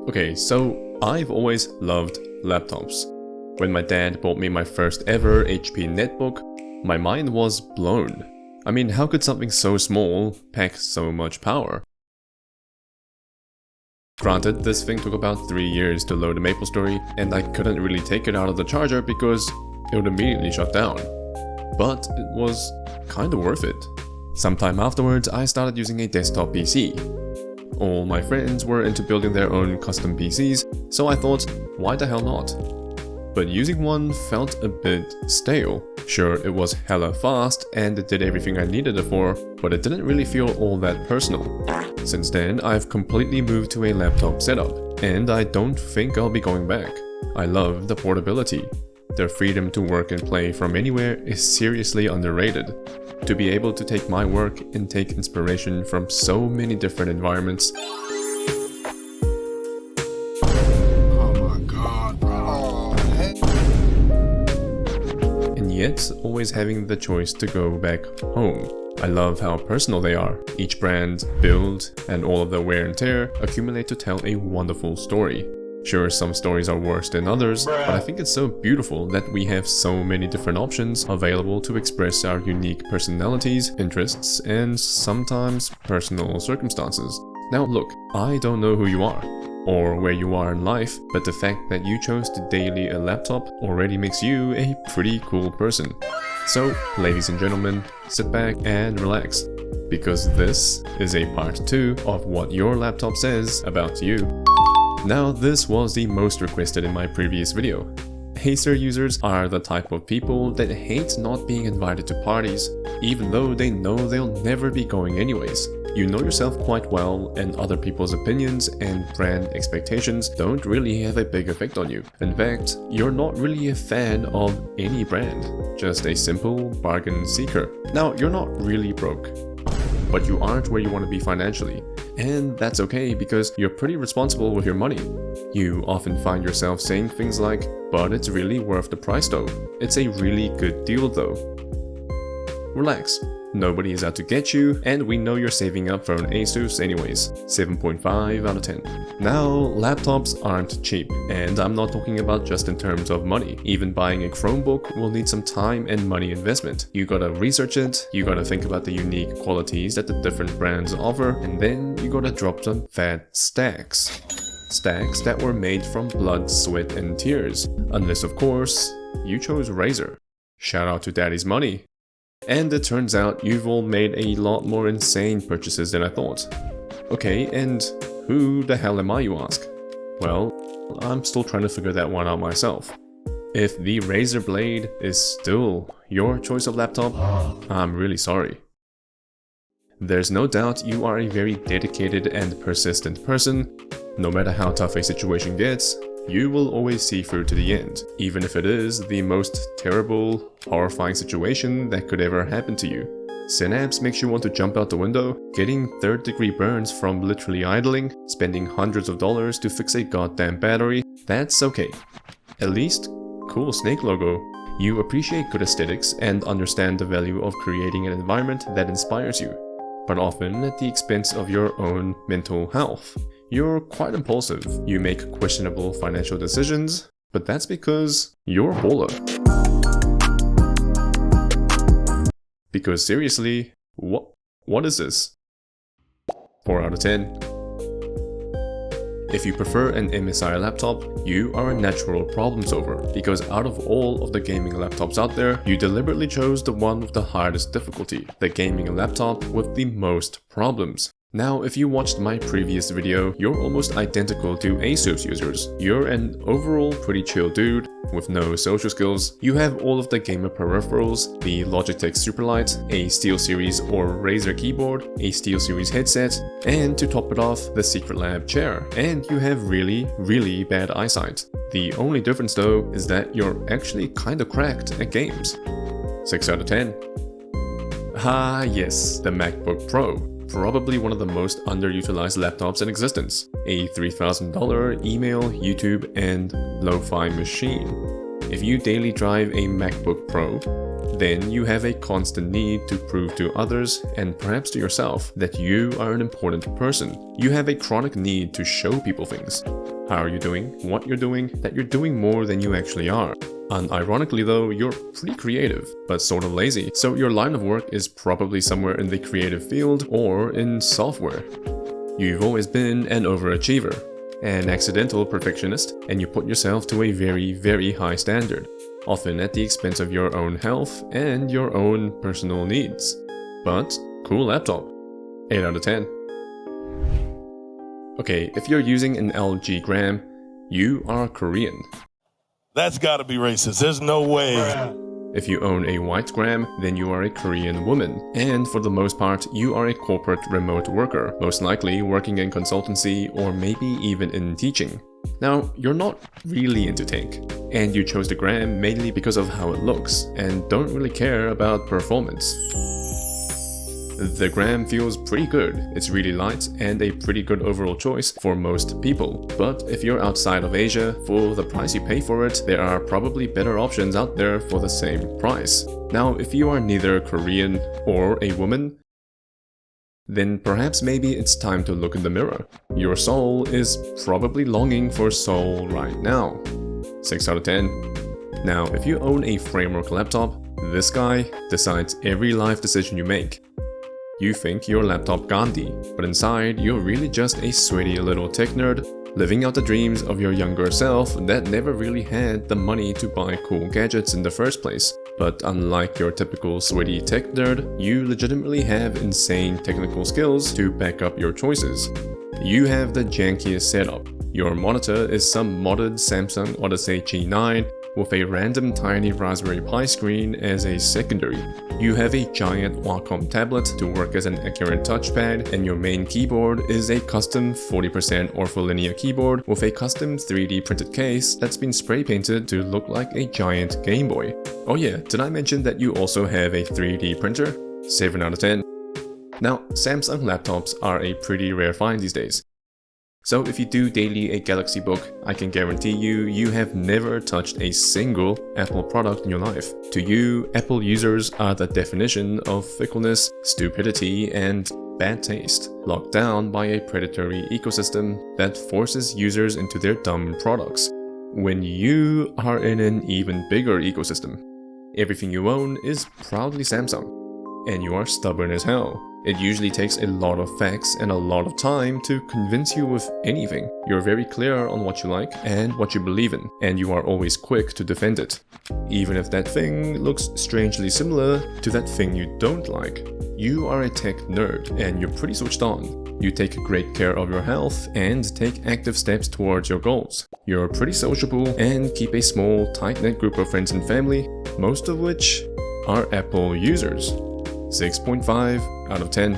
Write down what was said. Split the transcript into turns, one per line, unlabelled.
Okay, so I've always loved laptops. When my dad bought me my first ever HP netbook, my mind was blown. I mean, how could something so small pack so much power? Granted, this thing took about 3 years to load a MapleStory, and I couldn't really take it out of the charger because it would immediately shut down. But it was kinda worth it. Sometime afterwards, I started using a desktop PC. All my friends were into building their own custom PCs, so I thought, why the hell not? But using one felt a bit stale. Sure, it was hella fast and it did everything I needed it for, but it didn't really feel all that personal. Since then, I've completely moved to a laptop setup, and I don't think I'll be going back. I love the portability. The freedom to work and play from anywhere is seriously underrated. To be able to take my work and take inspiration from so many different environments. And yet, always having the choice to go back home. I love how personal they are. Each brand, build, and all of the wear and tear accumulate to tell a wonderful story. Sure, some stories are worse than others, but I think it's so beautiful that we have so many different options available to express our unique personalities, interests, and sometimes personal circumstances. Now look, I don't know who you are, or where you are in life, but the fact that you chose to daily a laptop already makes you a pretty cool person. So, ladies and gentlemen, sit back and relax, because this is a part 2 of what your laptop says about you. Now, this was the most requested in my previous video. Acer users are the type of people that hate not being invited to parties, even though they know they'll never be going anyways. You know yourself quite well, and other people's opinions and brand expectations don't really have a big effect on you. In fact, you're not really a fan of any brand, just a simple bargain seeker. Now, you're not really broke, but you aren't where you want to be financially. And that's okay because you're pretty responsible with your money. You often find yourself saying things like, but it's really worth the price though. It's a really good deal though. Relax. Nobody is out to get you, and we know you're saving up for an Asus anyways. 7.5 out of 10. Now, laptops aren't cheap, and I'm not talking about just in terms of money. Even buying a Chromebook will need some time and money investment. You gotta research it, you gotta think about the unique qualities that the different brands offer, and then you gotta drop some fat stacks. Stacks that were made from blood, sweat, and tears. Unless, of course, you chose Razer. Shout out to Daddy's money. And it turns out you've all made a lot more insane purchases than I thought. Okay, and who the hell am I, you ask? Well, I'm still trying to figure that one out myself. If the Razer Blade is still your choice of laptop, I'm really sorry. There's no doubt you are a very dedicated and persistent person. No matter how tough a situation gets, you will always see through to the end, even if it is the most terrible, horrifying situation that could ever happen to you. Synapse makes you want to jump out the window, getting third-degree burns from literally idling, spending hundreds of dollars to fix a goddamn battery. That's okay. At least, cool snake logo. You appreciate good aesthetics and understand the value of creating an environment that inspires you, but often at the expense of your own mental health. You're quite impulsive, you make questionable financial decisions, but that's because you're a baller. Because seriously, what is this? 4 out of 10. If you prefer an MSI laptop, you are a natural problem solver, because out of all of the gaming laptops out there, you deliberately chose the one with the hardest difficulty, the gaming laptop with the most problems. Now, if you watched my previous video, you're almost identical to Asus users. You're an overall pretty chill dude with no social skills. You have all of the gamer peripherals, the Logitech Superlight, a SteelSeries or Razer keyboard, a SteelSeries headset, and to top it off, the Secret Lab chair. And you have really bad eyesight. The only difference though is that you're actually kinda cracked at games. 6 out of 10. Ah yes, the MacBook Pro. Probably one of the most underutilized laptops in existence. A $3,000 email, YouTube, and lo-fi machine. If you daily drive a MacBook Pro, then you have a constant need to prove to others and perhaps to yourself that you are an important person. You have a chronic need to show people things. How are you doing? What you're doing? That you're doing more than you actually are. Unironically though, you're pretty creative, but sort of lazy, so your line of work is probably somewhere in the creative field or in software. You've always been an overachiever, an accidental perfectionist, and you put yourself to a very, very high standard, often at the expense of your own health and your own personal needs. But cool laptop. 8 out of 10. Okay, if you're using an LG Gram, you are Korean.
That's gotta be racist. There's no way.
If you own a white gram, then you are a Korean woman. And for the most part, you are a corporate remote worker, most likely working in consultancy or maybe even in teaching. Now, you're not really into tech, and you chose the gram mainly because of how it looks, and don't really care about performance. The gram feels pretty good, it's really light and a pretty good overall choice for most people. But if you're outside of Asia, for the price you pay for it, there are probably better options out there for the same price. Now, if you are neither Korean or a woman, then perhaps maybe it's time to look in the mirror. Your soul is probably longing for soul right now. 6 out of 10. Now, if you own a framework laptop, this guy decides every life decision you make. You think you're laptop Gandhi, but inside you're really just a sweaty little tech nerd, living out the dreams of your younger self that never really had the money to buy cool gadgets in the first place. But unlike your typical sweaty tech nerd, you legitimately have insane technical skills to back up your choices. You have the jankiest setup. Your monitor is some modded Samsung Odyssey G9 with a random tiny Raspberry Pi screen as a secondary. You have a giant Wacom tablet to work as an accurate touchpad, and your main keyboard is a custom 40% ortholinear keyboard with a custom 3D printed case that's been spray painted to look like a giant Game Boy. Oh yeah, did I mention that you also have a 3D printer? 7 out of 10. Now, Samsung laptops are a pretty rare find these days. So if you do daily a Galaxy Book, I can guarantee you have never touched a single Apple product in your life. To you, Apple users are the definition of fickleness, stupidity, and bad taste, locked down by a predatory ecosystem that forces users into their dumb products. When you are in an even bigger ecosystem, everything you own is proudly Samsung, and you are stubborn as hell. It usually takes a lot of facts and a lot of time to convince you of anything. You're very clear on what you like and what you believe in, and you are always quick to defend it. Even if that thing looks strangely similar to that thing you don't like. You are a tech nerd, and you're pretty switched on. You take great care of your health and take active steps towards your goals. You're pretty sociable and keep a small, tight-knit group of friends and family, most of which are Apple users. 6.5 out of 10.